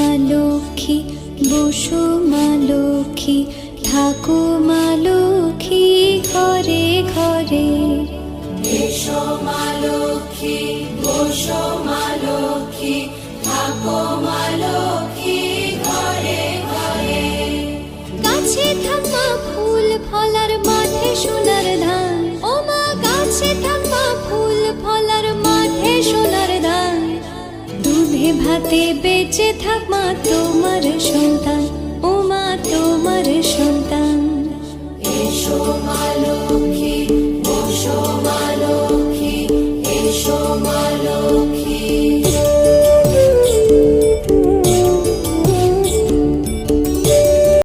মা লক্ষ্মী, বসো মা লক্ষ্মী, থাকো মা লক্ষ্মী ঘরে ঘরে। এসো মা লক্ষ্মী, বসো মা লক্ষ্মী, থাকো মা লক্ষ্মী ঘরে ঘরে। গাছে থাকা ফুল ফলার মাঠে সোনার ধান, ও মা গাছে থাকা ফুল ফলার মাঠে সোনার ধান। দুধে ভাতে বেঁচে থাক মা তোমার সন্তান, ও মা তোমার সন্তান। এসো মা